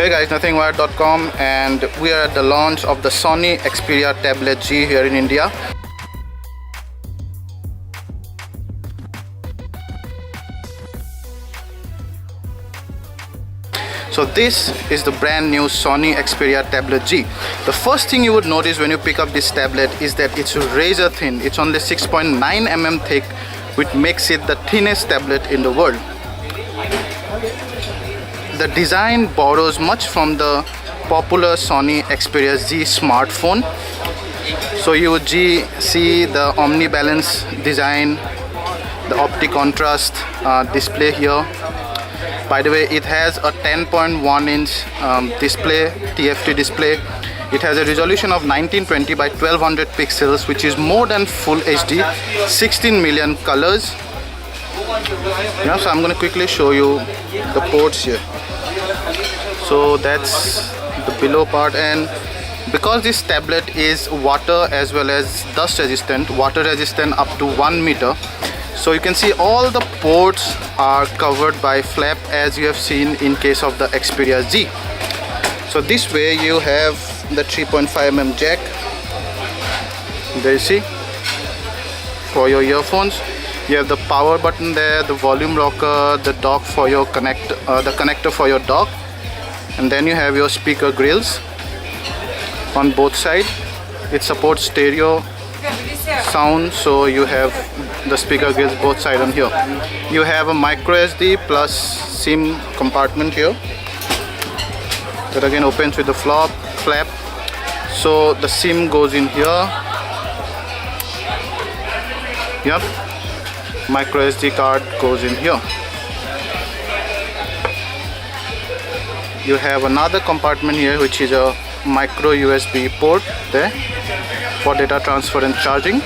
Hey guys, nothingwired.com, and we are at the launch of the Sony Xperia Tablet G here in India. So this is the brand new Sony Xperia Tablet G. The first thing you would notice when you pick up this tablet is that it's razor thin. It's only 6.9 mm thick, which makes it the thinnest tablet in the world. The design borrows much from the popular Sony Xperia Z smartphone. So you would see the omni-balance design, the optic contrast display here. By the way, it has a 10.1 inch display, TFT display. It has a resolution of 1920 by 1200 pixels, which is more than full HD, 16 million colors. Yeah, so I'm going to quickly show you the ports here. So that's the below part, and because this tablet is water as well as dust resistant, water resistant up to 1 meter, so you can see all the ports are covered by flap, as you have seen in case of the Xperia Z. So this way you have the 3.5 mm jack, there you see, for your earphones. You have the power button there, the volume rocker, the dock for your the connector for your dock, and then you have your speaker grills on both sides. It supports stereo sound, so you have the speaker grills both sides on here. You have a micro SD plus SIM compartment here that again opens with the flap. So the SIM goes in here. Yep. Micro SD card goes in here. You have another compartment here, which is a micro USB port there for data transfer and charging.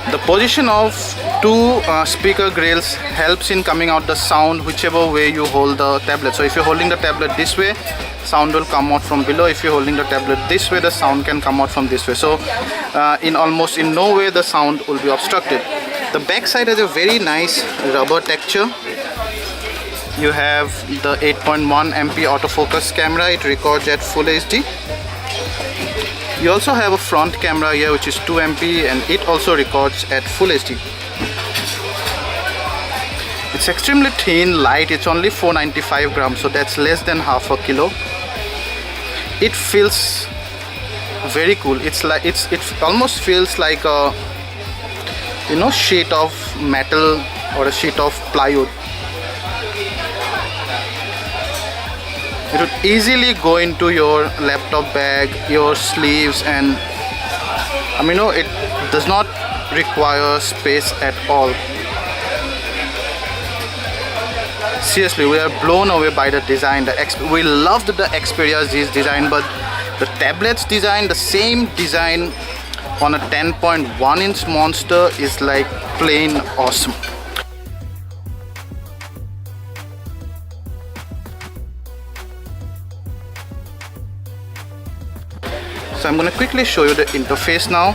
The position of two speaker grills helps in coming out the sound whichever way you hold the tablet. So if you're holding the tablet this way, sound will come out from below. If you're holding the tablet this way, the sound can come out from this way. So in no way the sound will be obstructed. The back side has a very nice rubber texture. You have the 8.1 MP autofocus camera. It records at full HD. You also have a front camera here, which is 2 MP, and it also records at full HD. It's extremely thin, light. It's only 495 grams, so that's less than half a kilo. It feels very cool. It almost feels like a sheet of metal or a sheet of plywood. It would easily go into your laptop bag, your sleeves, and it does not require space at all. Seriously, we are blown away by the design. We loved the Xperia Z's design, but the tablet's design, the same design on a 10.1 inch monster, is like plain awesome. So I'm going to quickly show you the interface now.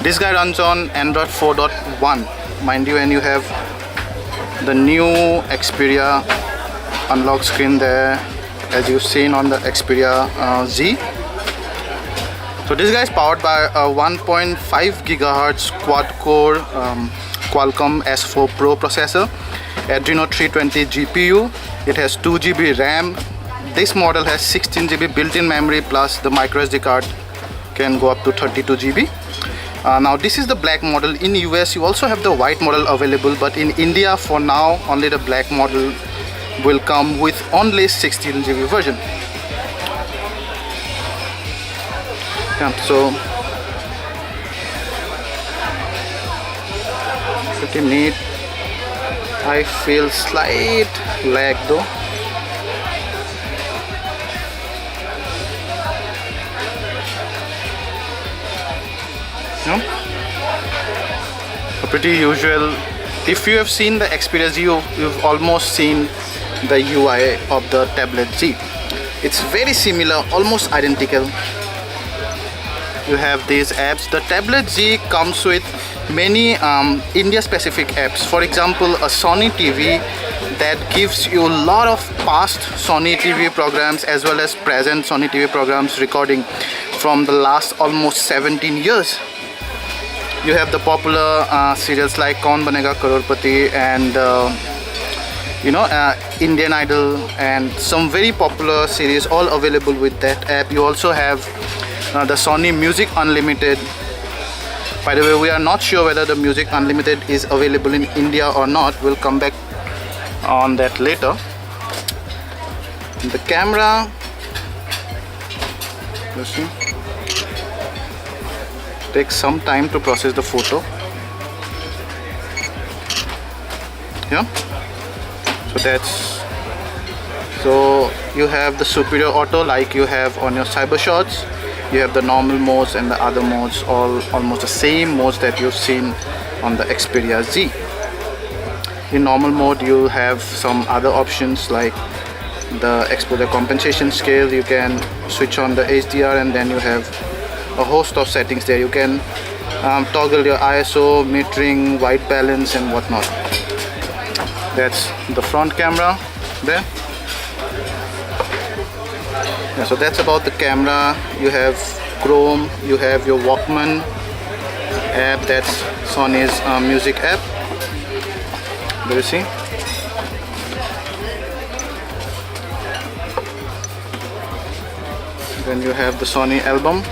This guy runs on Android 4.1, mind you, and you have the new Xperia unlock screen there, as you've seen on the Xperia Z. So this guy is powered by a 1.5 GHz quad-core Qualcomm S4 Pro processor, Adreno 320 GPU. It has 2 GB RAM. This model has 16 GB built-in memory, plus the micro SD card can go up to 32 GB. Now this is the black model. In US you also have the white model available, but in India for now only the black model will come with only 16 GB version. Yeah, so pretty neat. I feel slight lag though. Pretty usual. If you have seen the Xperia Z, you've almost seen the UI of the tablet Z. It's very similar, almost identical. You have these apps. The tablet Z comes with many India specific apps. For example, a Sony TV that gives you a lot of past Sony TV programs as well as present Sony TV programs recording from the last almost 17 years. You have the popular serials like Kaun Banega Crorepati and Indian Idol and some very popular series all available with that app. You also have the Sony Music Unlimited. By the way, we are not sure whether the Music Unlimited is available in India or not. We'll come back on that later. The camera, you see, takes some time to process the photo. Yeah, so you have the superior auto like you have on your cyber shots. You have the normal modes and the other modes, all almost the same modes that you've seen on the Xperia Z. In normal mode you have some other options like the exposure compensation scale. You can switch on the HDR and then you have a host of settings there. You can toggle your ISO, metering, white balance and whatnot. That's the front camera there. Yeah, so that's about the camera. You have Chrome, you have your Walkman app, that's Sony's music app. Do you see? Then you have the Sony album.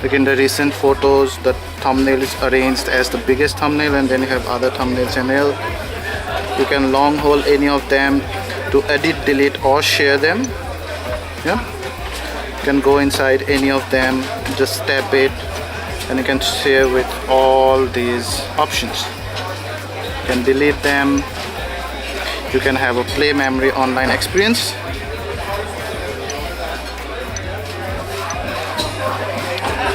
Again, the recent photos, the thumbnail is arranged as the biggest thumbnail and then you have other thumbnails and all. You can long hold any of them to edit, delete or share them. Yeah, you can go inside any of them, just tap it and you can share with all these options. You can delete them. You can have a play memory online experience.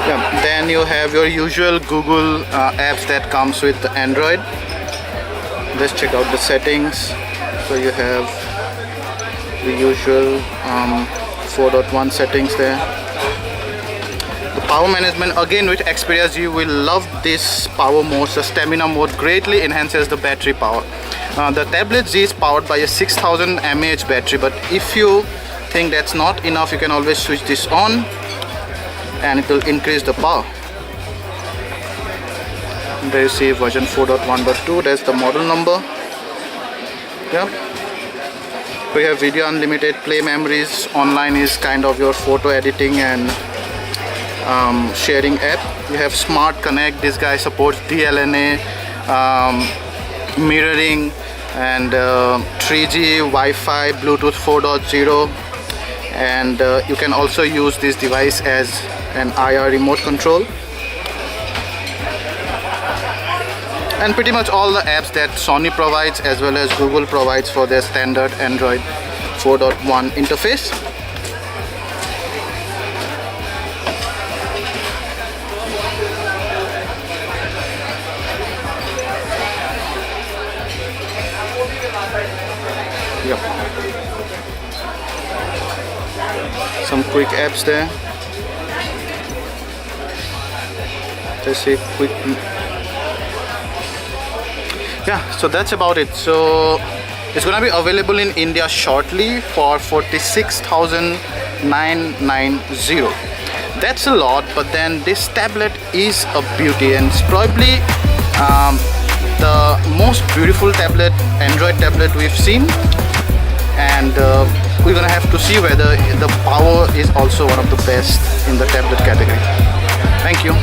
Yeah, then you have your usual Google apps that comes with the Android. Let's check out the settings. So you have the usual 4.1 settings there. The power management, again with Xperia Z, you will love this power mode. The stamina mode greatly enhances the battery power. The tablet Z is powered by a 6000 mAh battery, but if you think that's not enough, you can always switch this on and it will increase the power. There you see version 4.1.2, that's the model number. Yeah. We have video unlimited, play memories, online is kind of your photo editing and sharing app. You have Smart Connect, this guy supports DLNA, mirroring and 3G, Wi-Fi, Bluetooth 4.0 and you can also use this device as an IR remote control. And pretty much all the apps that Sony provides as well as Google provides for their standard Android 4.1 interface. Yep. Some quick apps there. Let's see, quick. Yeah, so that's about it. So it's gonna be available in India shortly for 46,990. That's a lot, but then this tablet is a beauty and it's probably the most beautiful tablet, Android tablet we've seen, and we're gonna have to see whether the power is also one of the best in the tablet category. Thank you.